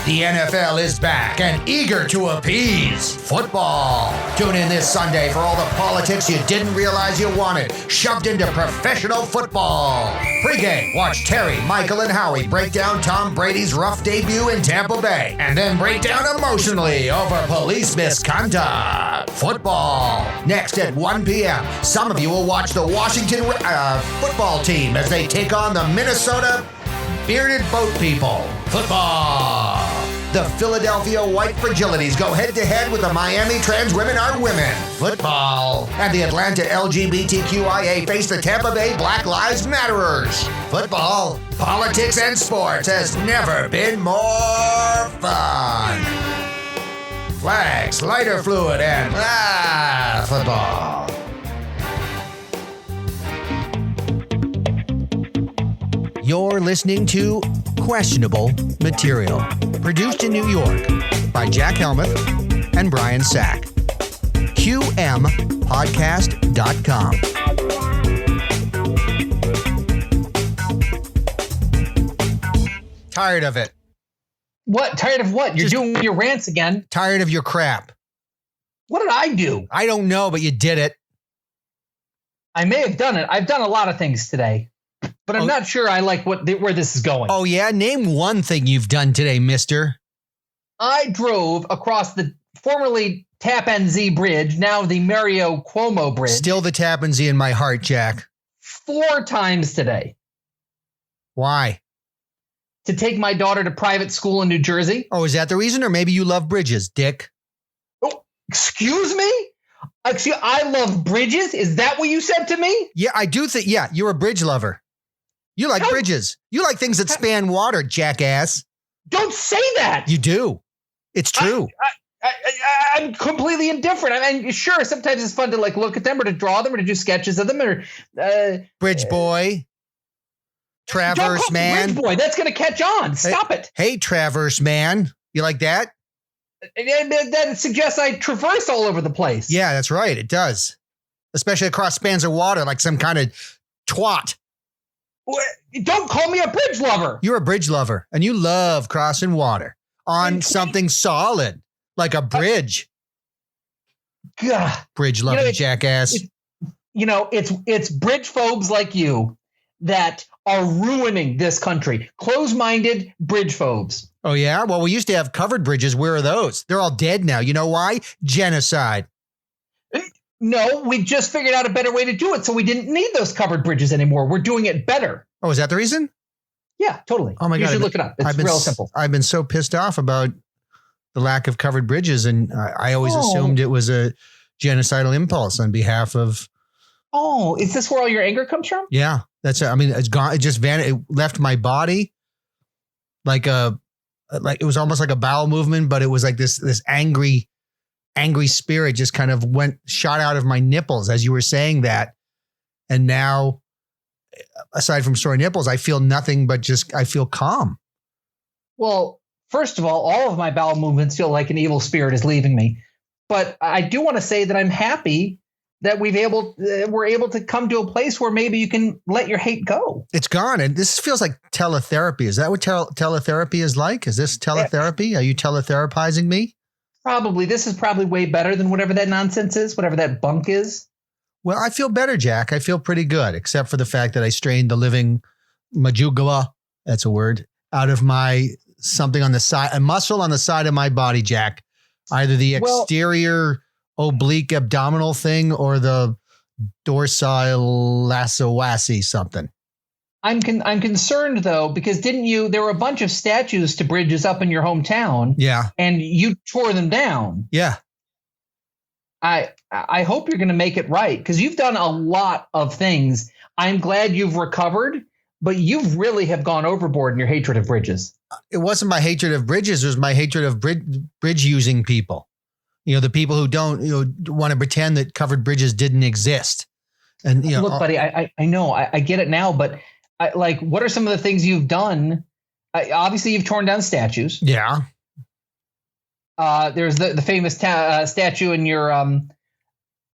The NFL is back and eager to appease football. Tune in this Sunday for all the politics you didn't realize you wanted, shoved into professional football. Pre-game, watch Terry, Michael, and Howie break down Tom Brady's rough debut in Tampa Bay, and then break down emotionally over police misconduct. Football. Next at 1 p.m., some of you will watch the Washington football team as they take on the Minnesota Bearded Boat People. Football. The Philadelphia White Fragilities go head-to-head with the Miami Trans Women Are Women. Football. And the Atlanta LGBTQIA face the Tampa Bay Black Lives Matterers. Football. Politics and sports has never been more fun. Flags, lighter fluid, and football. You're listening to Questionable Material, produced in New York by Jack Helmuth and Brian Sack. QMpodcast.com. Tired of it. What? Tired of what? You're doing your rants again. Tired of your crap. What did I do? I don't know, but you did it. I may have done it. I've done a lot of things today. But I'm not sure I like where this is going. Oh, yeah? Name one thing you've done today, mister. I drove across the formerly Tappan Zee Bridge, now the Mario Cuomo Bridge. Still the Tappan Zee in my heart, Jack. 4 times today. Why? To take my daughter to private school in New Jersey. Oh, is that the reason? Or maybe you love bridges, dick? Oh, excuse me? Actually, I love bridges? Is that what you said to me? Yeah, I do think, yeah, you're a bridge lover. You like bridges. You like things that span water, jackass. Don't say that. You do. It's true. I'm completely indifferent. I mean, sure, sometimes it's fun to like look at them or to draw them or to do sketches of them or Bridge boy. Traverse man. Bridge boy, that's going to catch on. Stop it. Hey, Traverse man. You like that? That suggests I traverse all over the place. Yeah, that's right. It does. Especially across spans of water like some kind of twat. Don't call me a bridge lover. You're a bridge lover, and you love crossing water on something solid, like a bridge. God. Bridge loving jackass. It's bridgephobes like you that are ruining this country. Close-minded bridgephobes. Oh, yeah? Well, we used to have covered bridges. Where are those? They're all dead now. You know why? Genocide. No, we just figured out a better way to do it, so we didn't need those covered bridges anymore. We're doing it better. Oh, is that the reason? Yeah, totally. Oh, my God. You should look it up. It's real simple. I've been so pissed off about the lack of covered bridges, and I always assumed it was a genocidal impulse on behalf of... Oh, is this where all your anger comes from? Yeah, that's. I mean, it's gone. It just vanished. It left my body like it was almost like a bowel movement, but it was like this angry spirit just kind of shot out of my nipples as you were saying that. And now, aside from sore nipples, I feel nothing but I feel calm. Well, first of all of my bowel movements feel like an evil spirit is leaving me. But I do want to say that I'm happy that we're able to come to a place where maybe you can let your hate go. It's gone. And this feels like teletherapy. Is that what teletherapy is like? Is this teletherapy? Are you teletherapizing me? Probably. This is probably way better than whatever that nonsense is, whatever that bunk is. Well, I feel better, Jack. I feel pretty good, except for the fact that I strained the living majugula, that's a word, out of my something on the side, a muscle on the side of my body, Jack. Either the exterior oblique abdominal thing or the dorsal lassoassi something. I'm concerned though, because there were a bunch of statues to bridges up in your hometown. Yeah. And you tore them down. Yeah. I hope you're going to make it right, because you've done a lot of things. I'm glad you've recovered, but you really have gone overboard in your hatred of bridges. It wasn't my hatred of bridges. It was my hatred of bridge using people. The people who don't want to pretend that covered bridges didn't exist. And look, buddy, I know I get it now, but what are some of the things you've done? Obviously, you've torn down statues. Yeah. There's the famous statue in your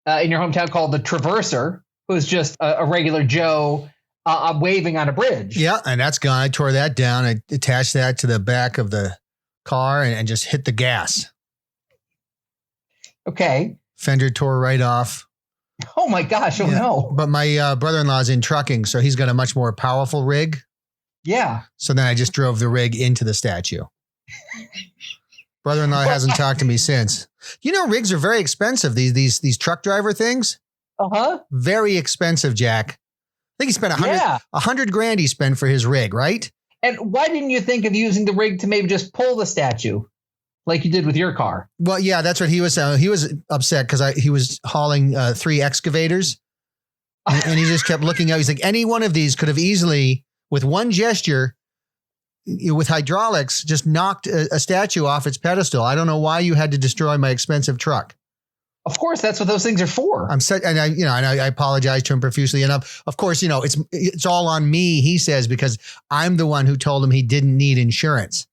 hometown called the Traverser, who's just a regular Joe waving on a bridge. Yeah, and that's gone. I tore that down. I attached that to the back of the car and just hit the gas. Okay. Fender tore right off. Oh my gosh. Oh no. But my brother-in-law's in trucking, so he's got a much more powerful rig. Yeah. So then I just drove the rig into the statue. Brother-in-law hasn't talked to me since. You know, rigs are very expensive. These truck driver things. Uh-huh. Very expensive, Jack. I think he spent $100,000 he spent for his rig, right? And why didn't you think of using the rig to maybe just pull the statue like you did with your car? Well, yeah, that's what he was saying. He was upset because he was hauling 3 excavators and he just kept looking out. He's like, any one of these could have easily, with one gesture, with hydraulics, just knocked a statue off its pedestal. I don't know why you had to destroy my expensive truck. Of course, that's what those things are for. I apologize to him profusely. And of course, it's all on me, he says, because I'm the one who told him he didn't need insurance.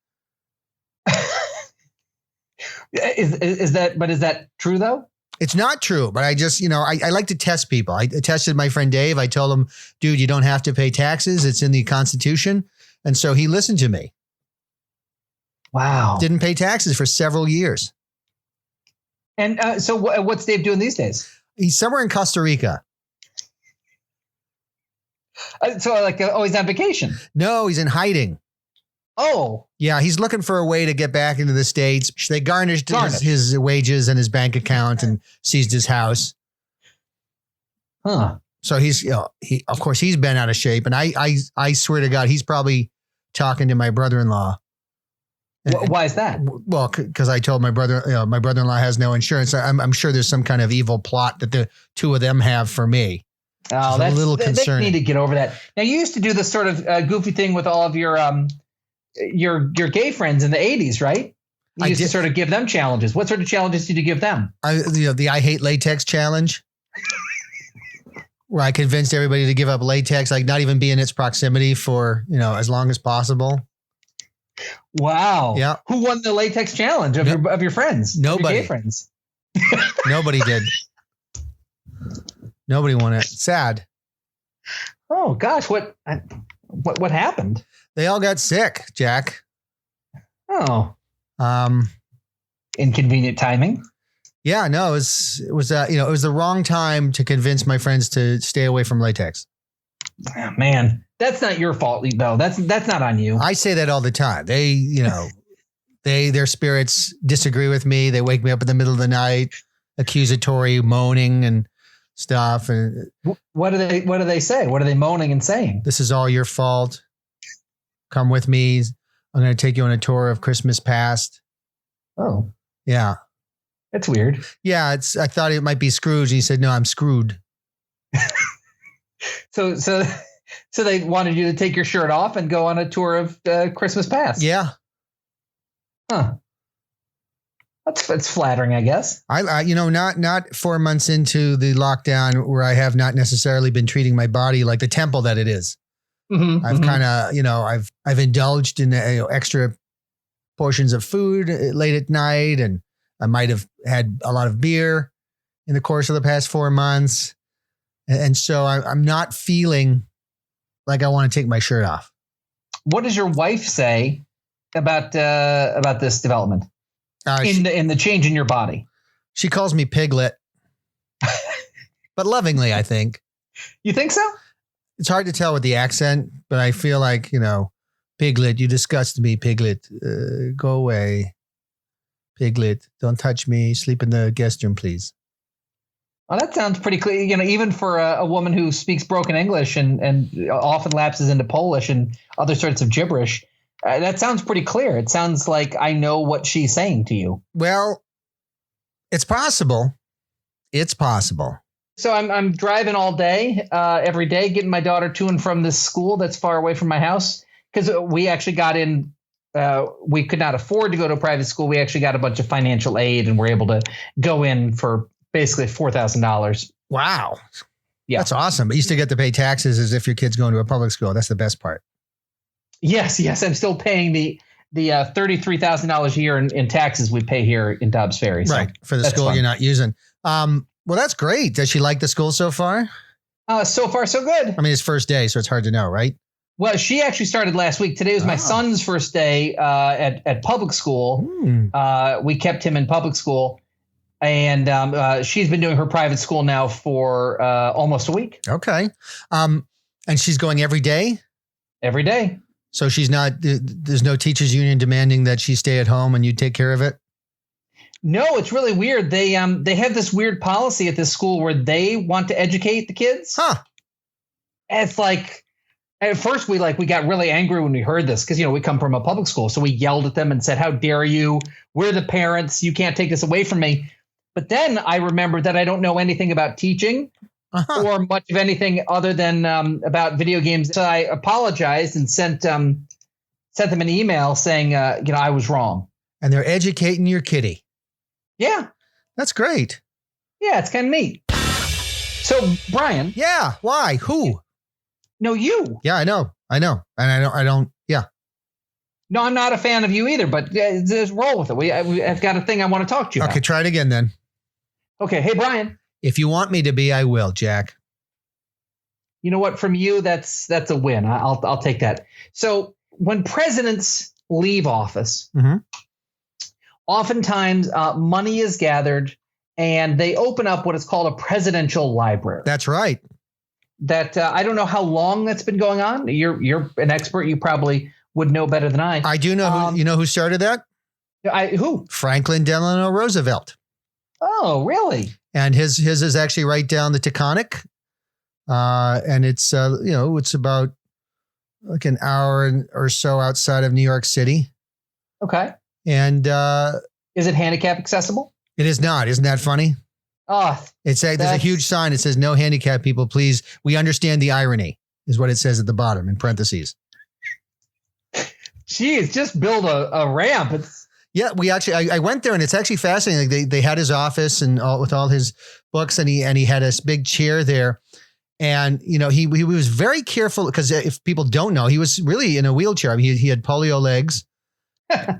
Is that true though? It's not true, but I just, I like to test people. I tested my friend Dave. I told him, dude, you don't have to pay taxes. It's in the Constitution. And so he listened to me. Wow. Didn't pay taxes for several years. And so what's Dave doing these days? He's somewhere in Costa Rica. He's on vacation? No, he's in hiding. Oh. Yeah, he's looking for a way to get back into the States. They garnished his wages and his bank account and seized his house. Huh. So he's been out of shape. And I swear to God, he's probably talking to my brother-in-law. Why is that? Well, because I told my brother-in-law has no insurance. I'm sure there's some kind of evil plot that the two of them have for me. Oh, that's a little concerning. They need to get over that. Now, you used to do this sort of goofy thing with all of your gay friends in the 80s, right? You used to sort of give them challenges. What sort of challenges did you give them? The I hate latex challenge, where I convinced everybody to give up latex, like not even be in its proximity for, as long as possible. Wow. Yeah. Who won the latex challenge of your friends? Nobody. Your gay friends. Nobody did. Nobody won it. Sad. Oh gosh, what happened? They all got sick, Jack. Oh. Inconvenient timing. Yeah, no, it was the wrong time to convince my friends to stay away from latex. Oh, man, that's not your fault though. That's not on you. I say that all the time. They, their spirits disagree with me. They wake me up in the middle of the night, accusatory, moaning and stuff. And what do they say? What are they moaning and saying? This is all your fault. Come with me. I'm going to take you on a tour of Christmas past. Oh, yeah. That's weird. Yeah. I thought it might be Scrooge. He said, no, I'm screwed. So they wanted you to take your shirt off and go on a tour of Christmas past. Yeah. Huh. That's flattering, I guess. I not 4 months into the lockdown where I have not necessarily been treating my body like the temple that it is. Mm-hmm, I've kind of, I've indulged in extra portions of food late at night, and I might have had a lot of beer in the course of the past 4 months. And so I'm not feeling like I want to take my shirt off. What does your wife say about this development in the change in your body? She calls me Piglet, but lovingly, I think. You think so? It's hard to tell with the accent, but I feel like, Piglet, you disgust me, Piglet. Go away. Piglet, don't touch me. Sleep in the guest room, please. Well, that sounds pretty clear. Even for a woman who speaks broken English and often lapses into Polish and other sorts of gibberish, that sounds pretty clear. It sounds like I know what she's saying to you. Well, it's possible. It's possible. So I'm driving all day, every day, getting my daughter to and from this school that's far away from my house, because we actually got in. We could not afford to go to a private school. We actually got a bunch of financial aid and were able to go in for basically $4,000. Wow. Yeah. That's awesome. But you still get to pay taxes as if your kid's going to a public school. That's the best part. Yes. I'm still paying the $33,000 a year in taxes we pay here in Dobbs Ferry. So right. For the school you're not using. Well, that's great. Does she like the school so far? So far, so good. I mean, it's first day, so it's hard to know, right? Well, she actually started last week. Today was my son's first day at public school. We kept him in public school. And she's been doing her private school now for almost a week. Okay. And she's going every day? Every day. So she's not, there's no teachers union demanding that she stay at home and you take care of it? No, it's really weird. They have this weird policy at this school where they want to educate the kids. Huh. It's like, at first we got really angry when we heard this because, we come from a public school. So we yelled at them and said, how dare you? We're the parents. You can't take this away from me. But then I remembered that I don't know anything about teaching or much of anything other than about video games. So I apologized and sent them an email saying, I was wrong. And they're educating your kitty. Yeah. That's great. Yeah, it's kind of neat. So, Brian. Yeah. Why? Who? No, you. Yeah, I know. And I don't. Yeah. No, I'm not a fan of you either, but just roll with it. I've got a thing I want to talk to you about. Okay, try it again then. Okay. Hey, Brian. If you want me to be, I will, Jack. You know what? From you, that's a win. I'll take that. So when presidents leave office, oftentimes money is gathered and they open up what is called a presidential library. That's right. That I don't know how long that's been going on. You're an expert. You probably would know better than I. I do know who started that? Who? Franklin Delano Roosevelt. Oh, really? And his is actually right down the Taconic. And it's it's about like an hour or so outside of New York City. Okay. And is it handicap accessible? It is not. Isn't that funny? Oh, there's a huge sign. It says, no handicap people, please. We understand the irony is what it says at the bottom in parentheses. Geez, just build a ramp. Yeah, we actually, I went there and it's actually fascinating. Like they had his office and with all his books and he had a big chair there. And, he was very careful because if people don't know, he was really in a wheelchair. I mean, he had polio legs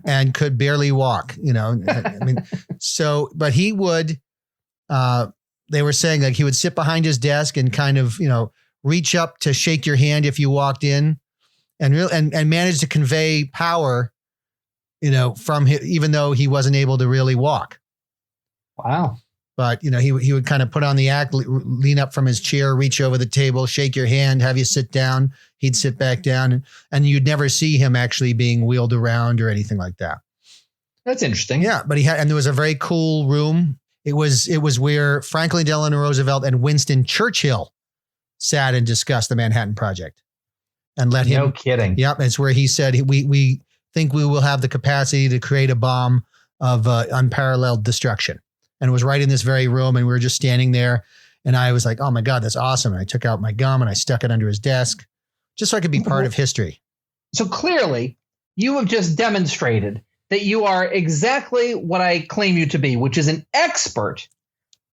and could barely walk, but he would, they were saying like he would sit behind his desk and kind of, reach up to shake your hand if you walked in and manage to convey power, from him, even though he wasn't able to really walk. Wow. But, he would kind of put on the act, lean up from his chair, reach over the table, shake your hand, have you sit down. He'd sit back down and you'd never see him actually being wheeled around or anything like that. That's interesting. Yeah. But and there was a very cool room. It was where Franklin Delano Roosevelt and Winston Churchill sat and discussed the Manhattan Project and let him. No kidding. Yep. It's where he said, we think we will have the capacity to create a bomb of unparalleled destruction. And it was right in this very room. And we were just standing there. And I was like, oh my God, that's awesome. And I took out my gum and I stuck it under his desk just so I could be part of history. So clearly you have just demonstrated that you are exactly what I claim you to be, which is an expert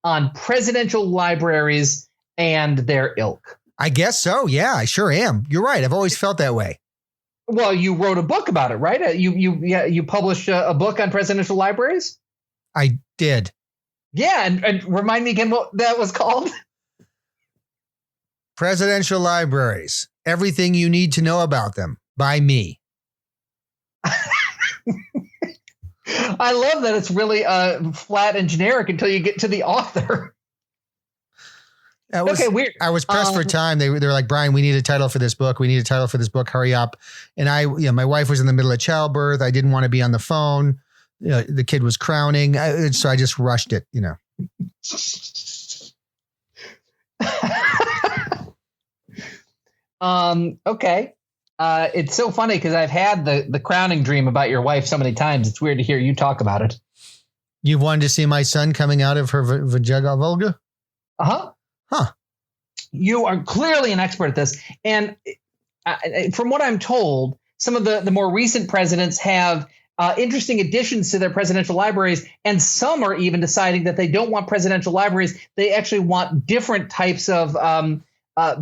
on presidential libraries and their ilk. I guess so. Yeah, I sure am. You're right. I've always felt that way. Well, you wrote a book about it, right? You published a book on presidential libraries? I did. Yeah, and remind me again what that was called. Presidential Libraries. Everything you need to know about them by me. I love that it's really flat and generic until you get to the author. Okay, weird. I was pressed for time. They were like, Brian, we need a title for this book. We need a title for this book. Hurry up. And my wife was in the middle of childbirth. I didn't want to be on the phone. The kid was crowning. So I just rushed it, Okay. It's so funny because I've had the crowning dream about your wife so many times. It's weird to hear you talk about it. You wanted to see my son coming out of her vagina? Uh-huh. Huh. You are clearly an expert at this. And from what I'm told, some of the more recent presidents have interesting additions to their presidential libraries. And some are even deciding that they don't want presidential libraries. They actually want different types of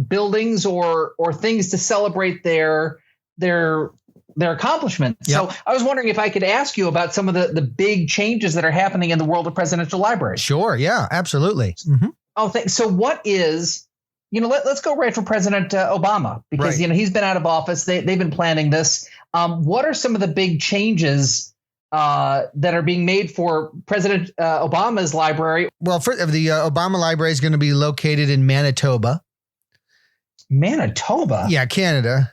buildings or things to celebrate their accomplishments. Yep. So I was wondering if I could ask you about some of the big changes that are happening in the world of presidential libraries. Sure. Yeah, absolutely. Mm-hmm. Oh, so what is let's go right for President Obama, because, Right. he's been out of office. They've been planning this. What are some of the big changes that are being made for President Obama's library? Well, the Obama Library is going to be located in Manitoba. Manitoba? Yeah, Canada.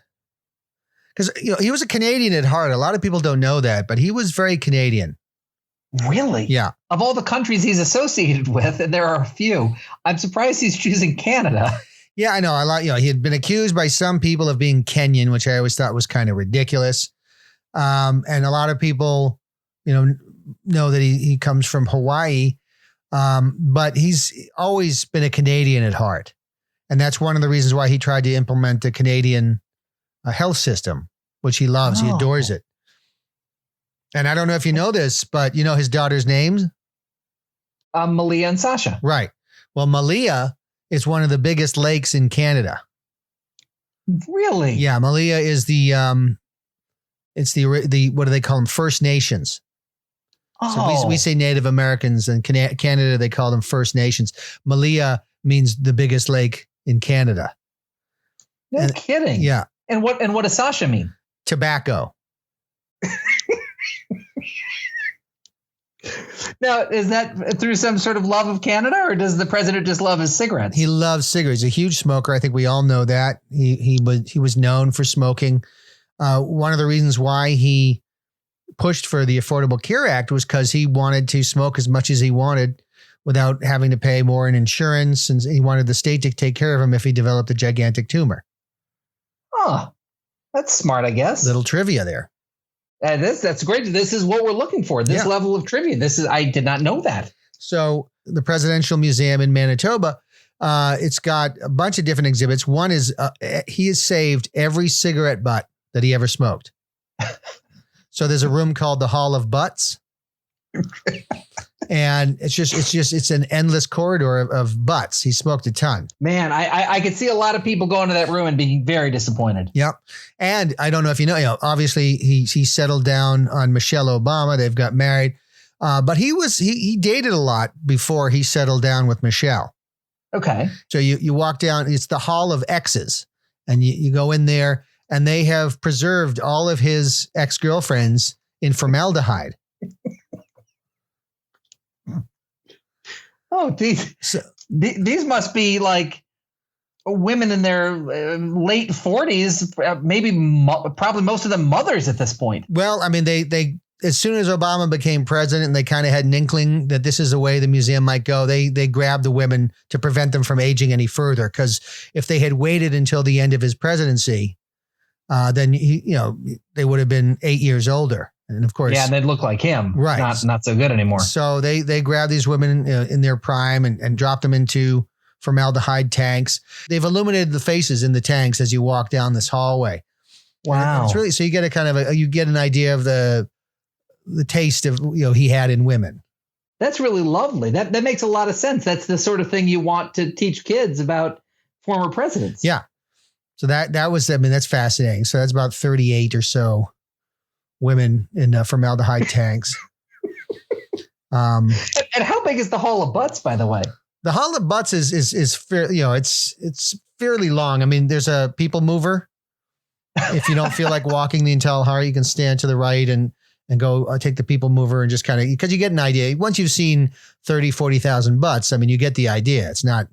Because he was a Canadian at heart. A lot of people don't know that, but he was very Canadian. Really? Yeah. Of all the countries he's associated with, and there are a few, I'm surprised he's choosing Canada. Yeah, I know. He had been accused by some people of being Kenyan, which I always thought was kind of ridiculous. And a lot of people, know that he comes from Hawaii, but he's always been a Canadian at heart. And that's one of the reasons why he tried to implement the Canadian health system, which he loves. He adores it. And I don't know if you know this, but you know his daughter's names? Malia and Sasha. Right. Well, Malia is one of the biggest lakes in Canada. Really? Yeah, Malia is it's the what do they call them? First Nations. So we say Native Americans, and Canada, they call them First Nations. Malia means the biggest lake in Canada. No kidding. Yeah. And what does Sasha mean? Tobacco. Now, is that through some sort of love of Canada, or does the president just love his cigarettes? He loves cigarettes. He's a huge smoker. I think we all know that. He was known for smoking. One of the reasons why he pushed for the Affordable Care Act was because he wanted to smoke as much as he wanted without having to pay more in insurance, and he wanted the state to take care of him if he developed a gigantic tumor. Oh, that's smart, I guess. Little trivia there. That's great. This is what we're looking for. This level of trivia. I did not know that. So the Presidential Museum in Manitoba, it's got a bunch of different exhibits. One is he has saved every cigarette butt that he ever smoked. So there's a room called the Hall of Butts. And it's an endless corridor of butts. He smoked a ton. Man, I could see a lot of people going to that room and being very disappointed. Yep. And I don't know if you know, obviously he settled down on Michelle Obama. They've got married. But he dated a lot before he settled down with Michelle. Okay. So you walk down, it's the Hall of Exes, and you go in there, and they have preserved all of his ex-girlfriends in formaldehyde. Oh, these must be like women in their late 40s, probably most of them mothers at this point. Well, I mean, they as soon as Obama became president, they kind of had an inkling that this is the way the museum might go. They grabbed the women to prevent them from aging any further, because if they had waited until the end of his presidency, then they would have been 8 years older. And of course, yeah, and they'd look like him. Right. Not so good anymore. So they grab these women in their prime and drop them into formaldehyde tanks. They've illuminated the faces in the tanks as you walk down this hallway. Wow. It's really, so you get you get an idea of the taste of, he had in women. That's really lovely. That makes a lot of sense. That's the sort of thing you want to teach kids about former presidents. Yeah. So that was, that's fascinating. So that's about 38 or so women in formaldehyde tanks. And how big is the Hall of Butts, by the way? The Hall of Butts is fair, it's fairly long. I mean, there's a people mover. If you don't feel like walking the entire hall, you can stand to the right and go take the people mover and just kind of, because you get an idea. Once you've seen 30, 40,000 butts, I mean, you get the idea. It's not,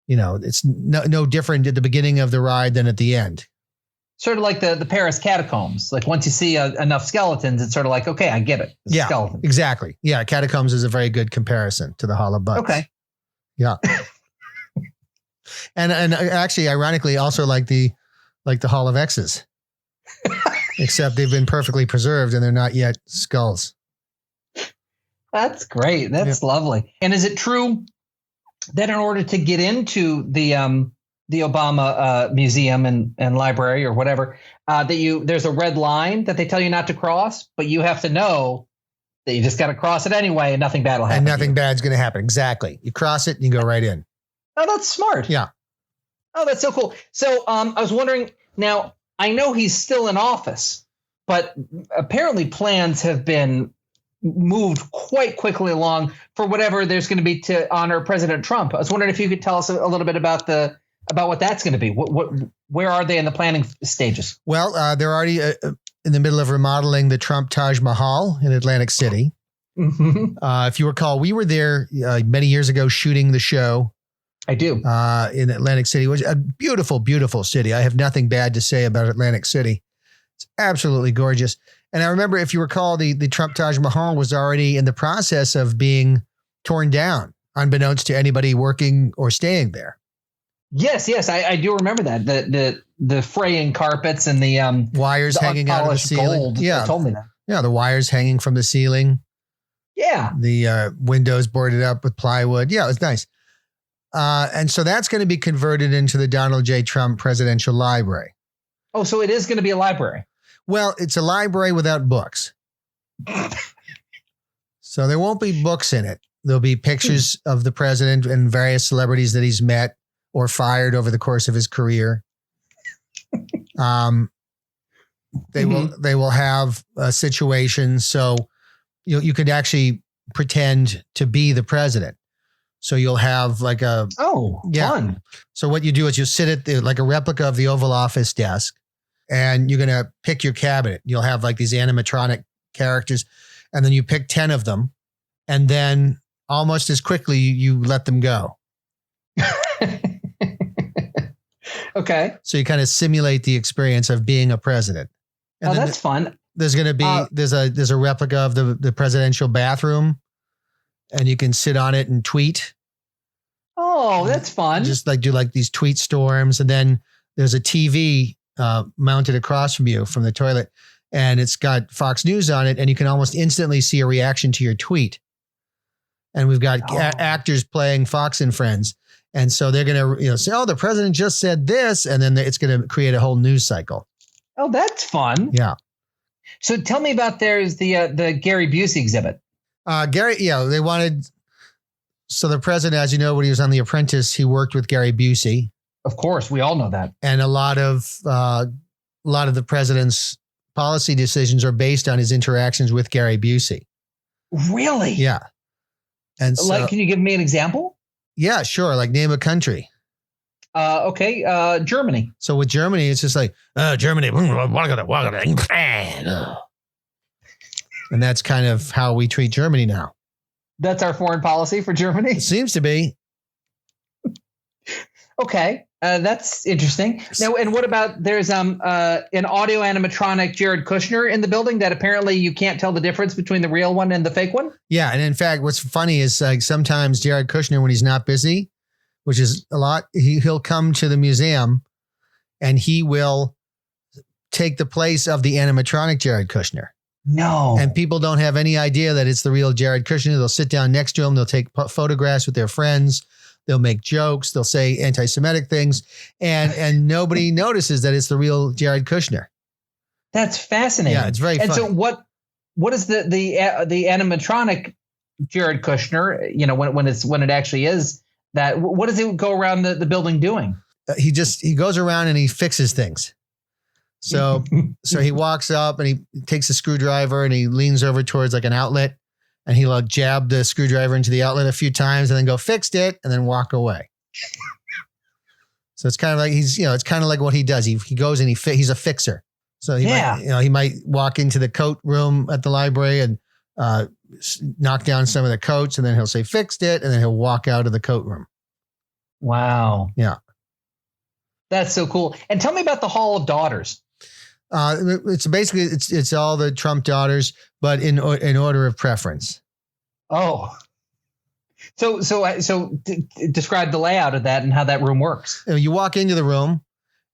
it's no different at the beginning of the ride than at the end. Sort of like the Paris catacombs. Like once you see enough skeletons, it's sort of like, okay, I get it. It's skeleton. Exactly. Yeah. Catacombs is a very good comparison to the Hall of Butts. Okay. Yeah. and actually, ironically, also like the Hall of X's, except they've been perfectly preserved and they're not yet skulls. That's great. That's lovely. And is it true that in order to get into the Obama museum and library or whatever, there's a red line that they tell you not to cross, but you have to know that you just got to cross it anyway, and nothing bad will happen. And nothing bad's going to happen. Exactly. You cross it and you go right in. Oh, that's smart. Yeah. Oh, that's so cool. So I was wondering, now I know he's still in office, but apparently plans have been moved quite quickly along for whatever there's going to be to honor President Trump. I was wondering if you could tell us a little bit about the about what that's going to be. Where are they in the planning stages? Well, they're already in the middle of remodeling the Trump Taj Mahal in Atlantic City. Mm-hmm. If you recall, we were there many years ago shooting the show. I do. In Atlantic City, which is a beautiful, beautiful city. I have nothing bad to say about Atlantic City. It's absolutely gorgeous. And I remember, if you recall, the Trump Taj Mahal was already in the process of being torn down, unbeknownst to anybody working or staying there. Yes, I do remember that. The fraying carpets and the wires hanging out of the ceiling. Gold. Yeah, They told me that. Yeah, the wires hanging from the ceiling. Yeah. The windows boarded up with plywood. Yeah, it was nice. And so that's going to be converted into the Donald J. Trump Presidential Library. Oh, so it is going to be a library. Well, it's a library without books. So there won't be books in it. There'll be pictures of the president and various celebrities that he's met or fired over the course of his career. They will have situations. So you could actually pretend to be the president. So you'll have like fun. So what you do is you sit at like a replica of the Oval Office desk, and you're going to pick your cabinet. You'll have like these animatronic characters, and then you pick 10 of them, and then almost as quickly you let them go. Okay. So you kind of simulate the experience of being a president. And that's fun. There's going to be there's a replica of the presidential bathroom, and you can sit on it and tweet. Oh, that's fun. Just like do like these tweet storms, and then there's a TV mounted across from you from the toilet, and it's got Fox News on it, and you can almost instantly see a reaction to your tweet. And we've got actors playing Fox and Friends. And so they're going to say, oh, the president just said this. And then it's going to create a whole news cycle. Oh, that's fun. Yeah. So tell me about there's the Gary Busey exhibit. They wanted. So the president, as you know, when he was on The Apprentice, he worked with Gary Busey. Of course, we all know that. And a lot of the president's policy decisions are based on his interactions with Gary Busey. Really? Yeah. And so, can you give me an example? Yeah, sure. Like name a country. Okay. Germany. So with Germany, it's just like, Germany. And that's kind of how we treat Germany now. That's our foreign policy for Germany? It seems to be. Okay. That's interesting. Now, and what about there's an audio animatronic Jared Kushner in the building that apparently you can't tell the difference between the real one and the fake one? Yeah. And in fact, what's funny is like sometimes Jared Kushner, when he's not busy, which is a lot, he'll come to the museum and he will take the place of the animatronic Jared Kushner. No. And people don't have any idea that it's the real Jared Kushner. They'll sit down next to him. They'll take photographs with their friends. They'll make jokes. They'll say anti-Semitic things, and nobody notices that it's the real Jared Kushner. That's fascinating. Yeah, it's very funny. And so what is the animatronic Jared Kushner? You know, when it actually is that. What does it go around the building doing? He goes around and he fixes things. So he walks up and he takes a screwdriver and he leans over towards like an outlet. And he'll jab the screwdriver into the outlet a few times and then go fixed it and then walk away. So it's kind of like it's kind of like what he does. He goes and he's a fixer. So he might walk into the coat room at the library and knock down some of the coats, and then he'll say fixed it, and then he'll walk out of the coat room. Wow. Yeah. That's so cool. And tell me about the Hall of Daughters. It's basically it's all the Trump daughters, but in order of preference. Oh, so describe the layout of that and how that room works. You walk into the room,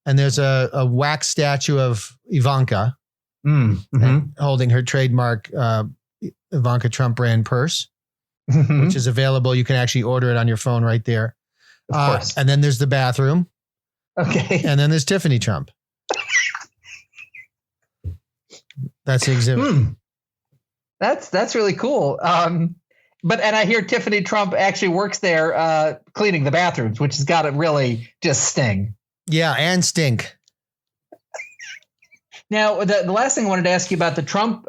and there's a wax statue of Ivanka holding her trademark Ivanka Trump brand purse, which is available. You can actually order it on your phone right there. Of course. And then there's the bathroom. Okay. And then there's Tiffany Trump. That's the exhibit. That's really cool. But I hear Tiffany Trump actually works there cleaning the bathrooms, which has got to really just sting. Yeah, and stink. Now, the last thing I wanted to ask you about the Trump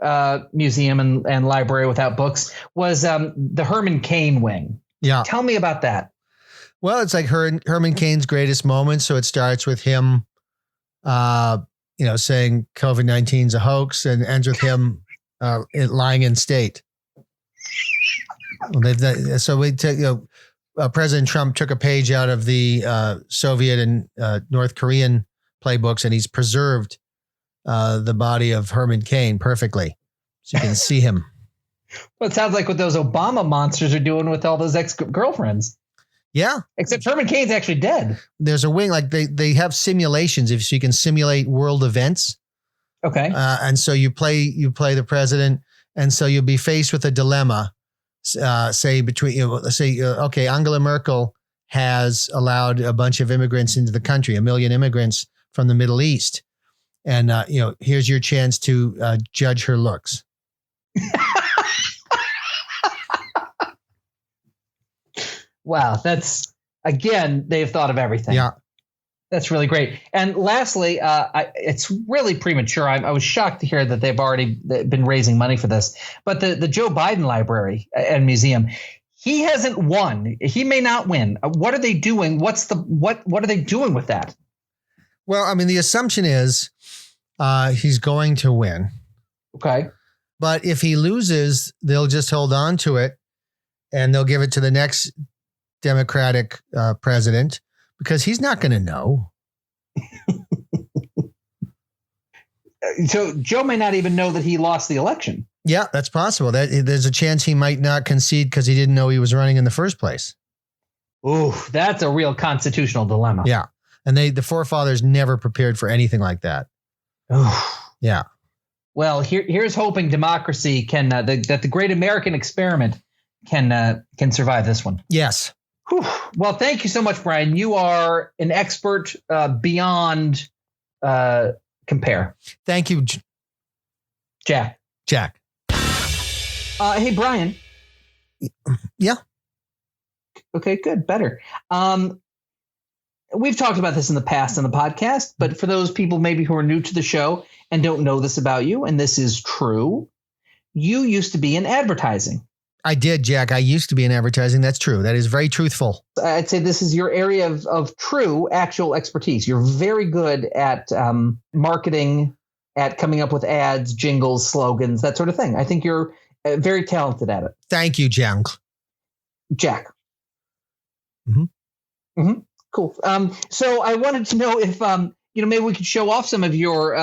Museum and Library Without Books was the Herman Cain wing. Yeah. Tell me about that. Well, it's like Herman Cain's greatest moment. So it starts with him, saying COVID-19 is a hoax, and ends with him lying in state. President Trump took a page out of the Soviet and North Korean playbooks, and he's preserved the body of Herman Cain perfectly, so you can see him. Well, it sounds like what those Obama monsters are doing with all those ex-girlfriends. Yeah. Except Herman Cain's actually dead. There's a wing, like they have simulations so you can simulate world events. Okay. And so you play the president, and so you'll be faced with a dilemma. Say Angela Merkel has allowed a bunch of immigrants into the country, 1 million immigrants from the Middle East. And, here's your chance to judge her looks. Wow. That's, again, they've thought of everything. Yeah. That's really great. And lastly, it's really premature. I was shocked to hear that they've already been raising money for this. But the Joe Biden Library and Museum, he hasn't won. He may not win. What are they doing? What are they doing with that? Well, I mean, the assumption is he's going to win. Okay. But if he loses, they'll just hold on to it, and they'll give it to the next Democratic president, because he's not going to know. So Joe may not even know that he lost the election. Yeah, that's possible. There's a chance he might not concede because he didn't know he was running in the first place. Ooh, that's a real constitutional dilemma. Yeah. And the forefathers never prepared for anything like that. Ooh. Yeah. Well, here's hoping democracy can that the great American experiment can survive this one. Yes. Whew. Well, thank you so much, Brian. You are an expert beyond compare. Thank you, Jack. Hey, Brian. Yeah. Okay, good. Better. We've talked about this in the past on the podcast, but for those people maybe who are new to the show and don't know this about you, and this is true, you used to be in advertising. I did, Jack. I used to be in advertising. That's true. That is very truthful. I'd say this is your area of true, actual expertise. You're very good at marketing, at coming up with ads, jingles, slogans, that sort of thing. I think you're very talented at it. Thank you, Jack. Mm-hmm. Mm-hmm. Cool. So I wanted to know if maybe we could show off some of your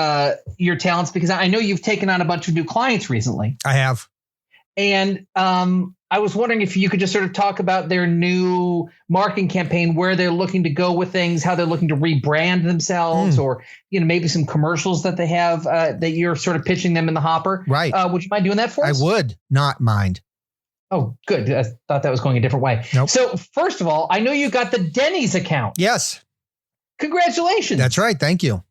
talents, because I know you've taken on a bunch of new clients recently. I have. And I was wondering if you could just sort of talk about their new marketing campaign, where they're looking to go with things, how they're looking to rebrand themselves, or maybe some commercials that they have that you're sort of pitching them in the hopper. Right. Would you mind doing that for us? I would not mind. Oh, good. I thought that was going a different way. Nope. So first of all, I know you got the Denny's account. Yes. Congratulations. That's right. Thank you.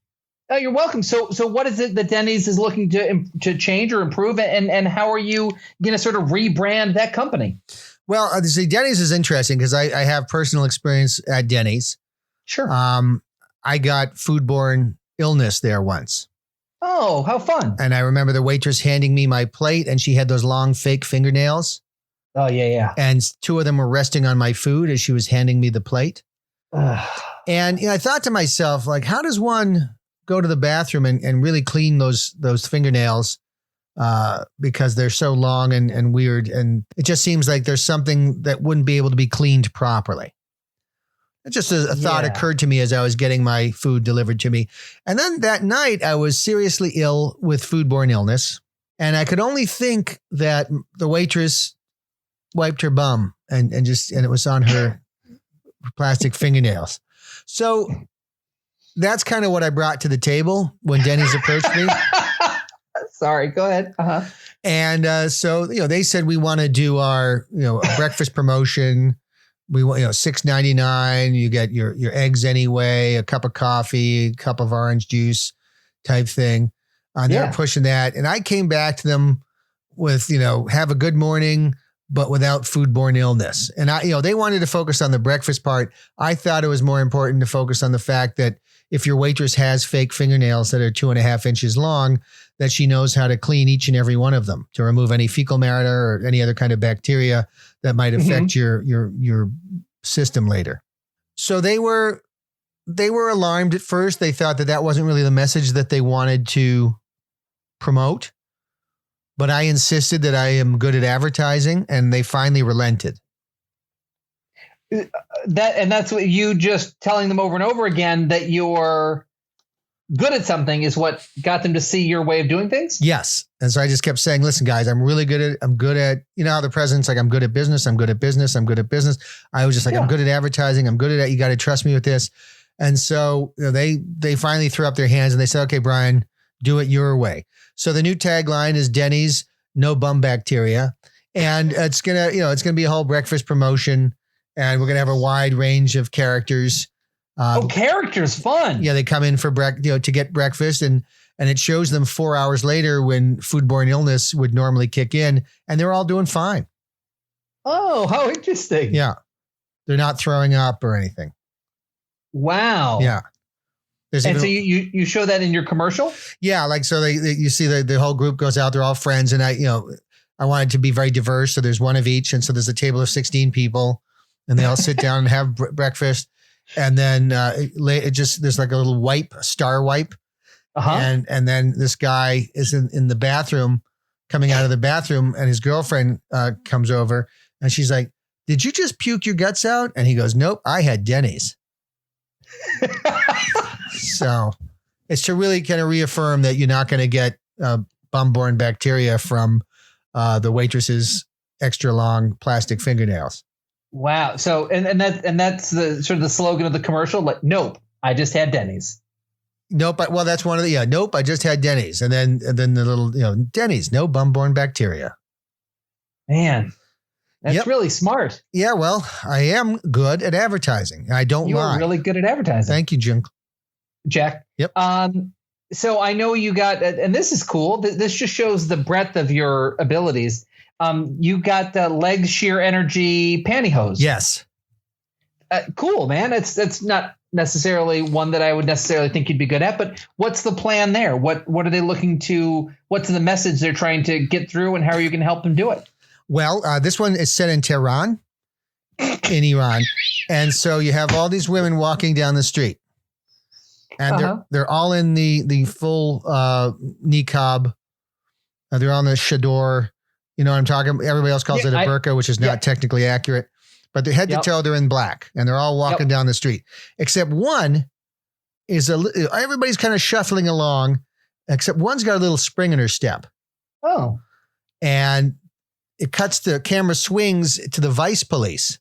Oh, you're welcome. So what is it that Denny's is looking to change or improve, and how are you going to sort of rebrand that company? Well, see, Denny's is interesting because I have personal experience at Denny's. Sure. I got foodborne illness there once. Oh, how fun. And I remember the waitress handing me my plate, and she had those long fake fingernails. Oh, yeah. And 2 of them were resting on my food as she was handing me the plate. And I thought to myself, like, how does one go to the bathroom and really clean those fingernails because they're so long and weird. And it just seems like there's something that wouldn't be able to be cleaned properly. It's just a thought occurred to me as I was getting my food delivered to me. And then that night I was seriously ill with foodborne illness. And I could only think that the waitress wiped her bum and it was on her plastic fingernails. So that's kind of what I brought to the table when Denny's approached me. Sorry, go ahead. Uh-huh. And so, they said, we want to do our, a breakfast promotion. We want, $6.99. You get your eggs anyway, a cup of coffee, a cup of orange juice type thing. And they're pushing that. And I came back to them with, have a good morning, but without foodborne illness. And they wanted to focus on the breakfast part. I thought it was more important to focus on the fact that if your waitress has fake fingernails that are 2.5 inches long, that she knows how to clean each and every one of them to remove any fecal matter or any other kind of bacteria that might affect your system later. So they were alarmed at first. They thought that wasn't really the message that they wanted to promote. But I insisted that I am good at advertising, and they finally relented. That's what you just telling them over and over again that you're good at something is what got them to see your way of doing things. Yes. And so I just kept saying, listen, guys, I'm good at, you know, how the president's like, I'm good at business. I'm good at business. I'm good at business. I was just like, I'm good at advertising. I'm good at it. You got to trust me with this. And so you know, they finally threw up their hands and they said, okay, Brian, do it your way. So the new tagline is Denny's, no bum bacteria. And it's going to be a whole breakfast promotion. And we're going to have a wide range of characters. Characters, fun. Yeah, they come in for to get breakfast, and it shows them 4 hours later when foodborne illness would normally kick in, and they're all doing fine. Oh, how interesting. Yeah. They're not throwing up or anything. Wow. Yeah. So you show that in your commercial? Yeah, like so you see the whole group goes out, they're all friends, and I want it to be very diverse, so there's one of each, and so there's a table of 16 people. And they all sit down and have breakfast. And then there's like a little star wipe. Uh-huh. And then this guy is in the bathroom, coming out of the bathroom, and his girlfriend comes over and she's like, did you just puke your guts out? And he goes, nope, I had Denny's. So it's to really kind of reaffirm that you're not going to get bum-borne bacteria from the waitress's extra long plastic fingernails. Wow. So, and that's the sort of the slogan of the commercial. Like, nope, I just had Denny's. Nope. Well, that's one of the, nope, I just had Denny's. And then the little, Denny's, no bum-borne bacteria. Man, that's really smart. Yeah. Well, I am good at advertising. I don't lie. You're really good at advertising. Thank you, Jack. Yep. So I know you got, and this is cool. This just shows the breadth of your abilities. You got the Legg sheer energy pantyhose. Yes. Cool, man. That's not necessarily one that I would necessarily think you'd be good at, but what's the plan there? What are they looking to, what's the message they're trying to get through, and how are you going to help them do it? Well, this one is set in Tehran, in Iran. And so you have all these women walking down the street, and they're all in the full niqab. They're on the chador. You know what I'm talking about? Everybody else calls it a burqa, which is not technically accurate. But they're head to toe, they're in black, and they're all walking down the street. Except one is everybody's kind of shuffling along, except one's got a little spring in her step. Oh. And the camera swings to the vice police.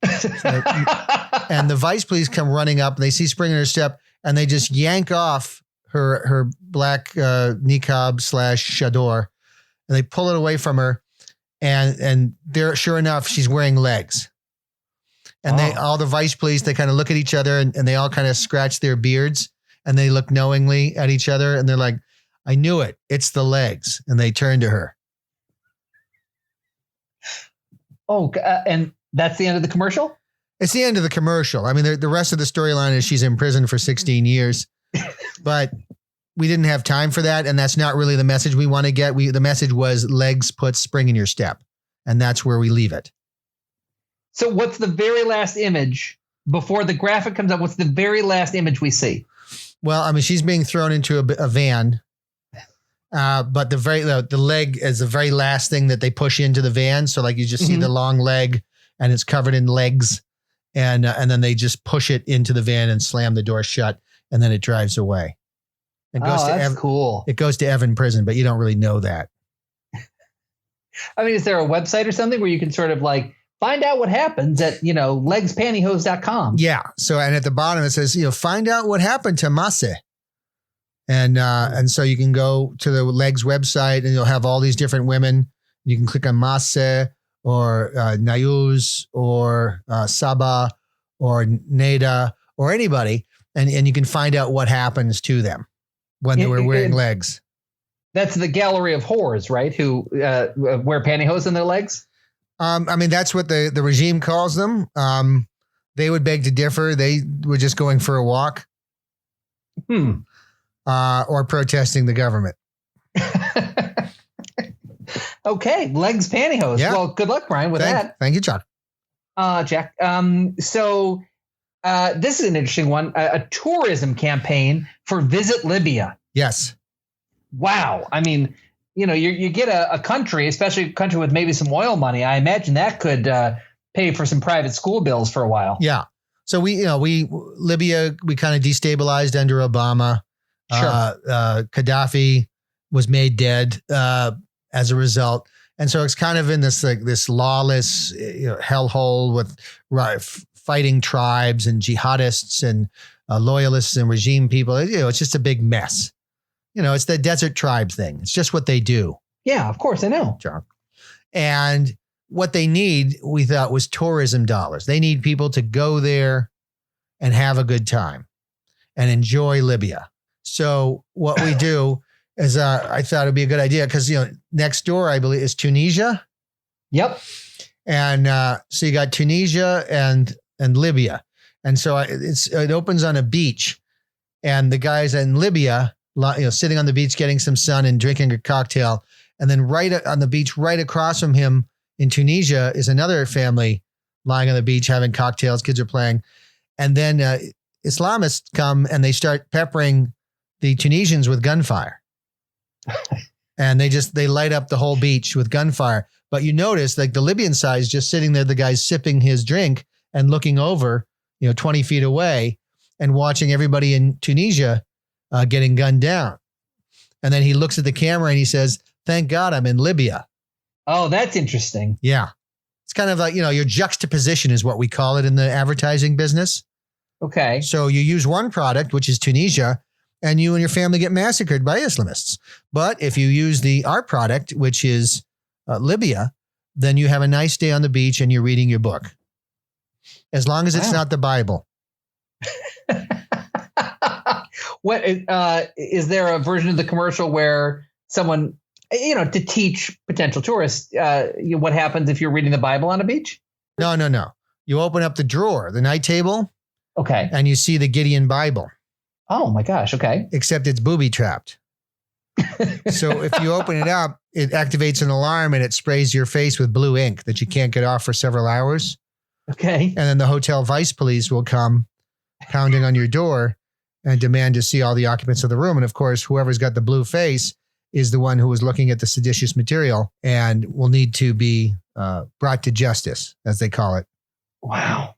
And the vice police come running up, and they see spring in her step, and they just yank off her black niqab / chador. And they pull it away from her, and there, sure enough, she's wearing legs. And all the vice police, they kind of look at each other, and they all kind of scratch their beards, and they look knowingly at each other, and they're like, I knew it. It's the legs. And they turn to her. Oh, and that's the end of the commercial? It's the end of the commercial. I mean, the rest of the storyline is she's in prison for 16 years, but we didn't have time for that, and that's not really the message we want to get. The message was legs put spring in your step, and that's where we leave it. So what's the very last image before the graphic comes up? What's the very last image we see? Well, I mean, she's being thrown into a van, but the leg is the very last thing that they push into the van. So like you just see the long leg, and it's covered in legs, and then they just push it into the van and slam the door shut, and then it drives away. That's cool. It goes to Evan prison, but you don't really know that. I mean, is there a website or something where you can sort of like find out what happens at, leggspantyhose.com? Yeah. So, and at the bottom it says, find out what happened to Mase. And so you can go to the Leggs website, and you'll have all these different women. You can click on Mase or Nayuz or Saba or Neda or anybody, and you can find out what happens to them when they were wearing legs. That's the gallery of whores, right? Who wear pantyhose in their legs? I mean, that's what the regime calls them. They would beg to differ. They were just going for a walk. Or protesting the government. Okay, Leggs pantyhose. Yeah. Well, good luck, Brian, with that. Thank you, John. Jack. So This is an interesting one. A tourism campaign for Visit Libya. Yes. Wow. I mean, you get a country, especially a country with maybe some oil money. I imagine that could pay for some private school bills for a while. Yeah. So Libya, we kind of destabilized under Obama. Sure. Gaddafi was made dead as a result. And so it's kind of in this lawless hellhole with fighting tribes and jihadists and loyalists and regime people. It's just a big mess. It's the desert tribe thing. It's just what they do. Yeah, of course, I know. And what they need, we thought, was tourism dollars. They need people to go there and have a good time and enjoy Libya. So what we do is I thought it'd be a good idea because, next door, I believe, is Tunisia. Yep. And so you got Tunisia and Libya. And so it opens on a beach, and the guys in Libya, sitting on the beach, getting some sun and drinking a cocktail. And then right on the beach, right across from him in Tunisia is another family lying on the beach, having cocktails. Kids are playing. And then Islamists come and they start peppering the Tunisians with gunfire. And they light up the whole beach with gunfire. But you notice, like, the Libyan side is just sitting there, the guy's sipping his drink and looking over, 20 feet away and watching everybody in Tunisia getting gunned down. And then he looks at the camera and he says, "Thank God I'm in Libya." Oh, that's interesting. Yeah. It's kind of like, your juxtaposition is what we call it in the advertising business. Okay. So you use one product, which is Tunisia, and you and your family get massacred by Islamists. But if you use our product, which is Libya, then you have a nice day on the beach and you're reading your book. As long as it's not the Bible. What is there a version of the commercial where someone, to teach potential tourists, what happens if you're reading the Bible on a beach? No. You open up the drawer, the night table. Okay. And you see the Gideon Bible. Oh my gosh. Okay. Except it's booby trapped. So if you open it up, it activates an alarm and it sprays your face with blue ink that you can't get off for several hours. Okay. And then the hotel vice police will come pounding on your door and demand to see all the occupants of the room. And of course, whoever's got the blue face is the one who was looking at the seditious material and will need to be brought to justice, as they call it. Wow.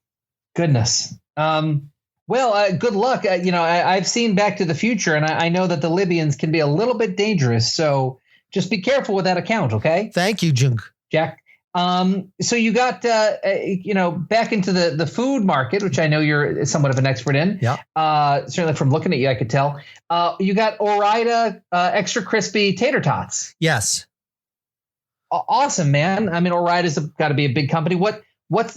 Goodness. Well, good luck. I've seen Back to the Future, and I know that the Libyans can be a little bit dangerous. So just be careful with that account, okay? Thank you, Jack. So you got, back into the food market, which I know you're somewhat of an expert in. Yeah. Certainly from looking at you, I could tell. You got Ore-Ida extra crispy tater tots. Yes. Awesome, man. I mean, Ore-Ida's got to be a big company.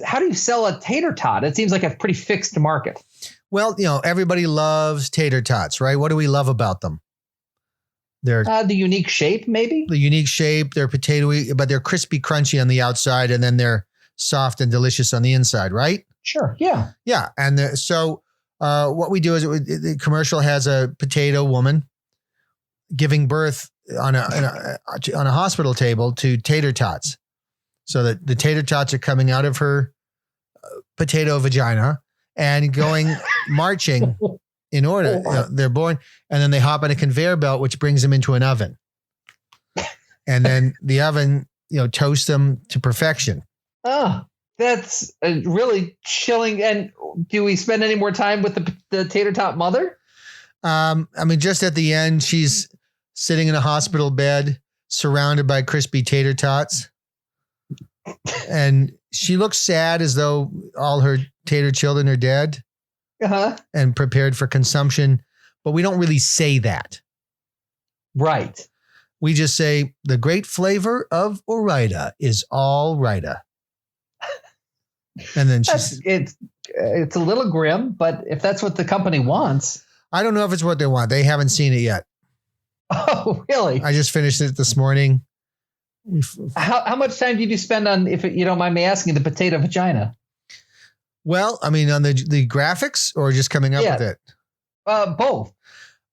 How do you sell a tater tot? It seems like a pretty fixed market. Well, everybody loves tater tots, right? What do we love about them? They're the unique shape, maybe? The unique shape. They're potatoey, but they're crispy, crunchy on the outside, and then they're soft and delicious on the inside, right? Sure. Yeah. Yeah. And so what we do is the commercial has a potato woman giving birth on a hospital table to tater tots. So that the tater tots are coming out of her potato vagina and going marching in order. They're born, and then they hop on a conveyor belt, which brings them into an oven. And then the oven, toasts them to perfection. Oh, that's really chilling. And do we spend any more time with the tater tot mother? Just at the end, she's sitting in a hospital bed, surrounded by crispy tater tots. And she looks sad, as though all her tater children are dead and prepared for consumption. But we don't really say that. Right. We just say the great flavor of Ore-Ida is all righta. And then it's a little grim, but if that's what the company wants. I don't know if it's what they want. They haven't seen it yet. Oh, really? I just finished it this morning. How much time did you spend on, if you don't mind me asking, the potato vagina? Well, on the graphics or just coming up with it? Both.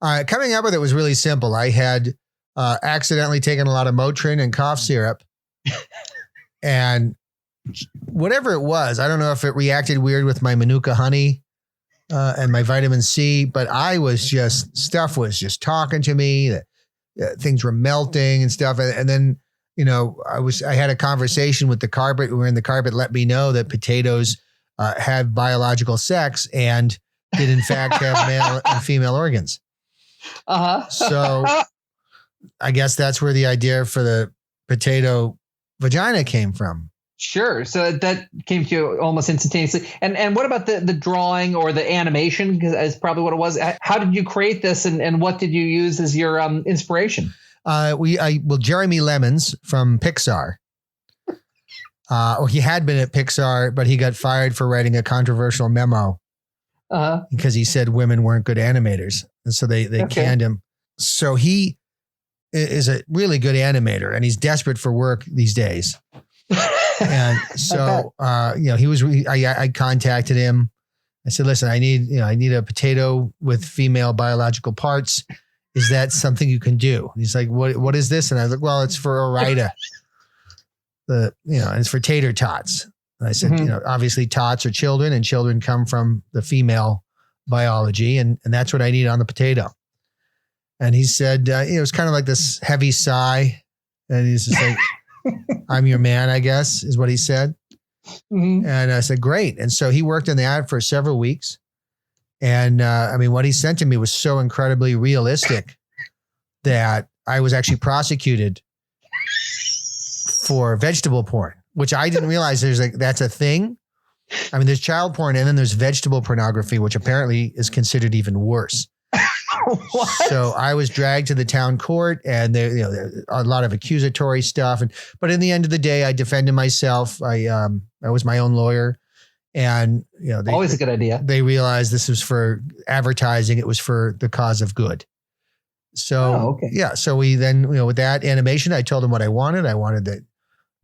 Coming up with it was really simple. I had accidentally taken a lot of Motrin and cough syrup, and whatever it was, I don't know if it reacted weird with my Manuka honey and my vitamin C, but stuff was just talking to me. Things were melting and stuff. And then, I had a conversation with the carpet. We were in the carpet, let me know that potatoes have biological sex and did in fact have male and female organs. So I guess that's where the idea for the potato vagina came from. Sure. So that came to you almost instantaneously. And what about the drawing or the animation? Because that's probably what it was. How did you create this and what did you use as your inspiration? Jeremy Lemons from Pixar. He had been at Pixar, but he got fired for writing a controversial memo because he said women weren't good animators. And so they canned him. So he is a really good animator and he's desperate for work these days. And so, I contacted him. I said, listen, I need a potato with female biological parts. Is that something you can do? And he's like, what is this? And I was like, well, it's for Orida. And it's for Tater Tots. And I said, obviously tots are children and children come from the female biology. And that's what I need on the potato. And he said, it was kind of like this heavy sigh. And he's just like, I'm your man, I guess, is what he said. And I said, great. And so he worked on the ad for several weeks. And what he sent to me was so incredibly realistic that I was actually prosecuted for vegetable porn, which I didn't realize that's a thing. There's child porn and then there's vegetable pornography, which apparently is considered even worse. What? So I was dragged to the town court and there a lot of accusatory stuff. But in the end of the day, I defended myself. I was my own lawyer. And always a good idea. They realized this was for advertising. It was for the cause of good. So So we then with that animation, I told them what I wanted. I wanted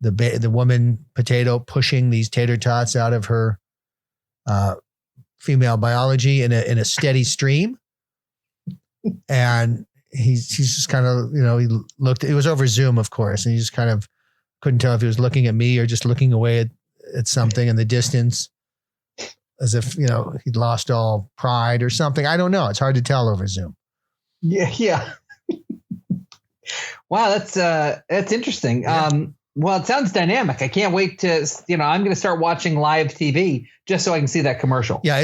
the woman potato pushing these tater tots out of her female biology in a steady stream. And he's just kind of he looked. It was over Zoom, of course, and he just kind of couldn't tell if he was looking at me or just looking away at something in the distance. As if, he'd lost all pride or something. I don't know. It's hard to tell over Zoom. Yeah. Wow. That's interesting. Yeah. Well, it sounds dynamic. I can't wait to, I'm going to start watching live TV just so I can see that commercial. Yeah.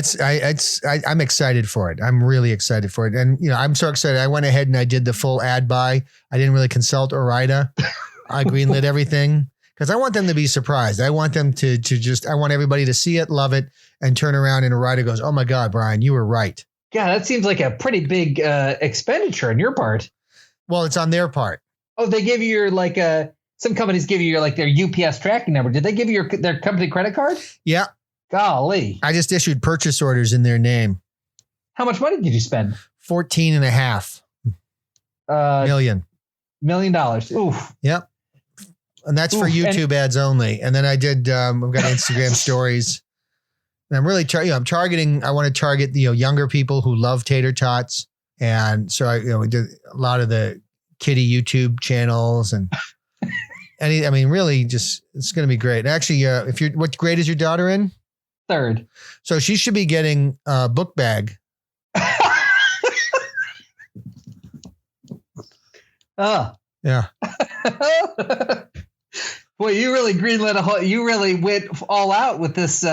I'm excited for it. I'm really excited for it. And, I'm so excited. I went ahead and I did the full ad buy. I didn't really consult Orida. I greenlit everything. Because I want them to be surprised. I want them to I want everybody to see it, love it, and turn around and Orida goes, oh my God, Brian, you were right. Yeah, that seems like a pretty big expenditure on your part. Well, it's on their part. Oh, they give you some companies give you their UPS tracking number. Did they give you their company credit card? Yeah. Golly. I just issued purchase orders in their name. How much money did you spend? $14.5 million. $1 million. Oof. Yep. And that's for YouTube ads only. And then I did, we've got Instagram stories. And I'm really, I want to target the younger people who love tater tots. And so we did a lot of the kiddie YouTube channels and really just, it's going to be great. And actually, what grade is your daughter in? 3rd. So she should be getting a book bag. Oh. Yeah. Boy, you really you really went all out with this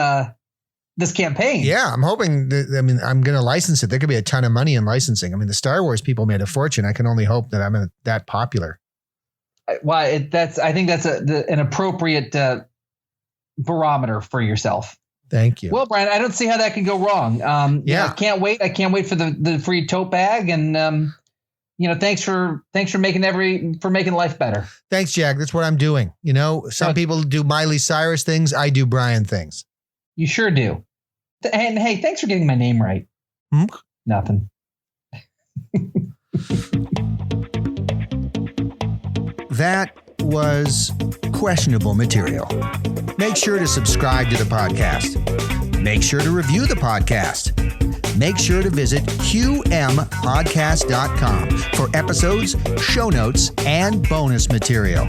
this campaign. Yeah, I'm hoping that, I'm going to license it. There could be a ton of money in licensing. The Star Wars people made a fortune. I can only hope that I'm that popular. Well, I think that's an appropriate barometer for yourself. Thank you. Well, Brian, I don't see how that can go wrong. I can't wait. I can't wait for the free tote bag and thanks for making life better. Thanks, Jack. That's what I'm doing. Some people do Miley Cyrus things. I do Brian things. You sure do. And hey, thanks for getting my name right. Nothing. That was questionable material. Make sure to subscribe to the podcast. Make sure to review the podcast. Make sure to visit qmpodcast.com for episodes, show notes, and bonus material.